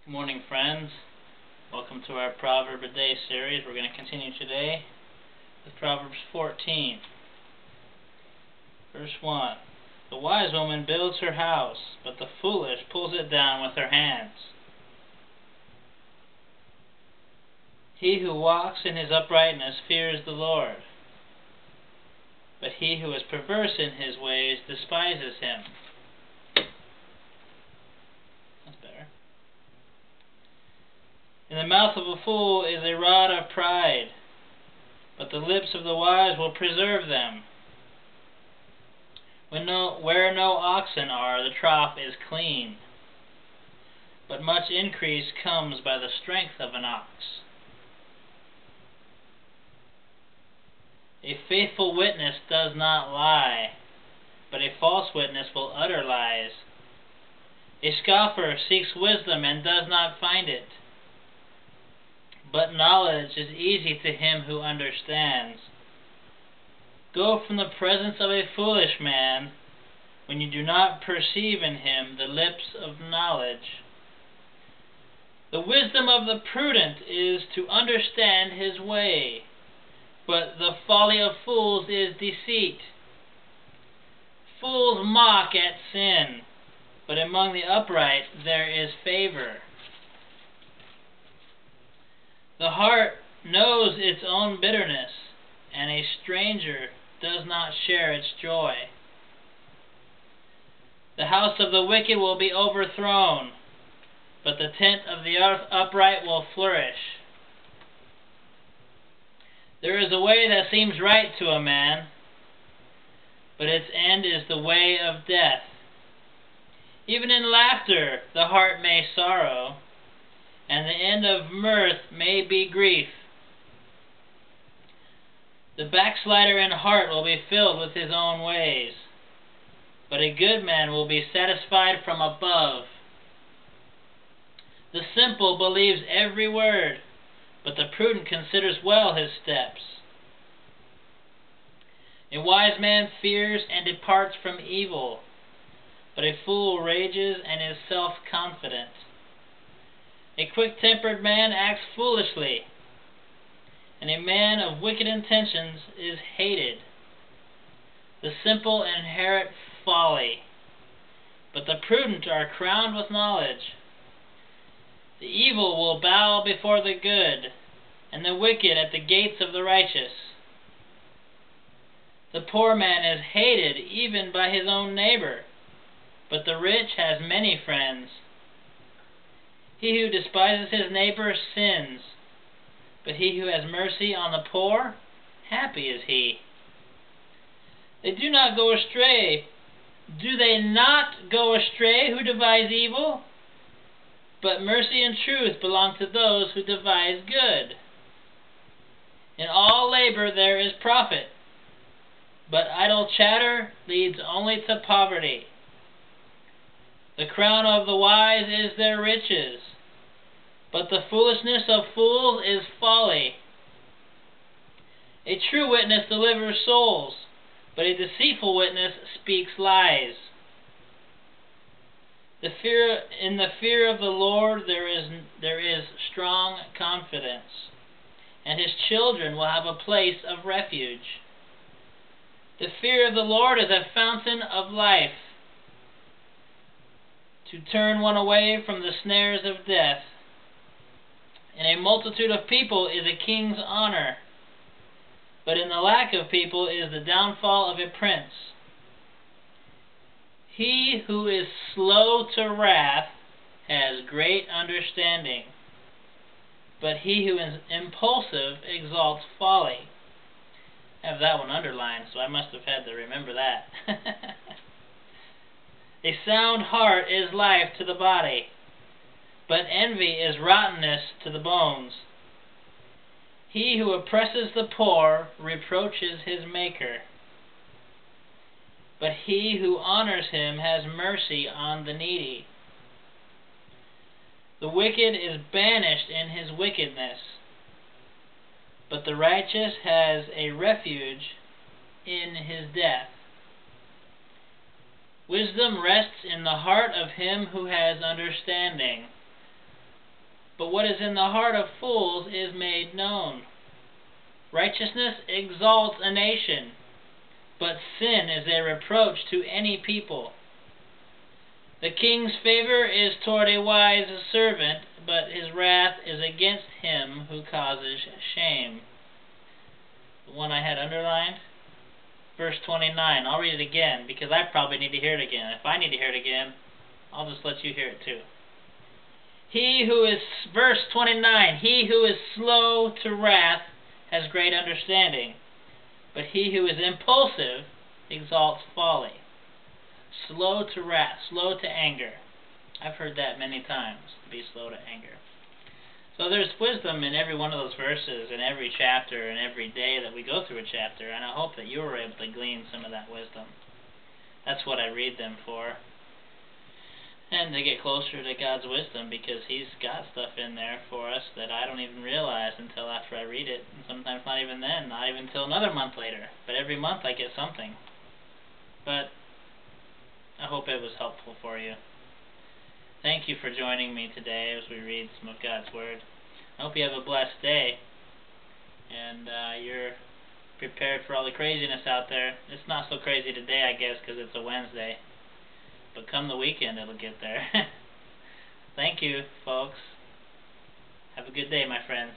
Good morning, friends. Welcome to our Proverb a Day series. We're going to continue today with Proverbs 14. Verse 1. The wise woman builds her house, but the foolish pulls it down with her hands. He who walks in his uprightness fears the Lord, but he who is perverse in his ways despises him. That's better. In the mouth of a fool is a rod of pride, but the lips of the wise will preserve them. Where no oxen are, the trough is clean, but much increase comes by the strength of an ox. A faithful witness does not lie, but a false witness will utter lies. A scoffer seeks wisdom and does not find it, but knowledge is easy to him who understands. Go from the presence of a foolish man when you do not perceive in him the lips of knowledge. The wisdom of the prudent is to understand his way, but the folly of fools is deceit. Fools mock at sin, but among the upright there is favor. The heart knows its own bitterness, and a stranger does not share its joy. The house of the wicked will be overthrown, but the tent of the upright will flourish. There is a way that seems right to a man, but its end is the way of death. Even in laughter the heart may sorrow, and the end of mirth may be grief. The backslider in heart will be filled with his own ways, but a good man will be satisfied from above. The simple believes every word, but the prudent considers well his steps. A wise man fears and departs from evil, but a fool rages and is self-confident. A quick-tempered man acts foolishly, and a man of wicked intentions is hated. The simple inherit folly, but the prudent are crowned with knowledge. The evil will bow before the good, and the wicked at the gates of the righteous. The poor man is hated even by his own neighbor, but the rich has many friends. He who despises his neighbor sins, but he who has mercy on the poor, happy is he. They do not go astray. Do they not go astray who devise evil? But mercy and truth belong to those who devise good. In all labor there is profit, but idle chatter leads only to poverty. The crown of the wise is their riches, but the foolishness of fools is folly. A true witness delivers souls, but a deceitful witness speaks lies. In the fear of the Lord there is strong confidence, and his children will have a place of refuge. The fear of the Lord is a fountain of life, to turn one away from the snares of death. In a multitude of people is a king's honor, but in the lack of people is the downfall of a prince. He who is slow to wrath has great understanding, but he who is impulsive exalts folly. I have that one underlined, so I must have had to remember that. A sound heart is life to the body, but envy is rottenness to the bones. He who oppresses the poor reproaches his Maker, but he who honors him has mercy on the needy. The wicked is banished in his wickedness, but the righteous has a refuge in his death. Wisdom rests in the heart of him who has understanding, but what is in the heart of fools is made known. Righteousness exalts a nation, but sin is a reproach to any people. The king's favor is toward a wise servant, but his wrath is against him who causes shame. The one I had underlined, verse 29. I'll read it again because I probably need to hear it again. If I need to hear it again, I'll just let you hear it too. Verse 29, he who is slow to wrath has great understanding, but he who is impulsive exalts folly. Slow to wrath, slow to anger. I've heard that many times, to be slow to anger. So there's wisdom in every one of those verses, in every chapter, and every day that we go through a chapter, and I hope that you were able to glean some of that wisdom. That's what I read them for. And to get closer to God's wisdom, because He's got stuff in there for us that I don't even realize until after I read it, and sometimes not even then, not even until another month later. But every month I get something. But I hope it was helpful for you. Thank you for joining me today as we read some of God's Word. I hope you have a blessed day, and you're prepared for all the craziness out there. It's not so crazy today, I guess, because it's a Wednesday. But come the weekend, it'll get there. Thank you, folks. Have a good day, my friends.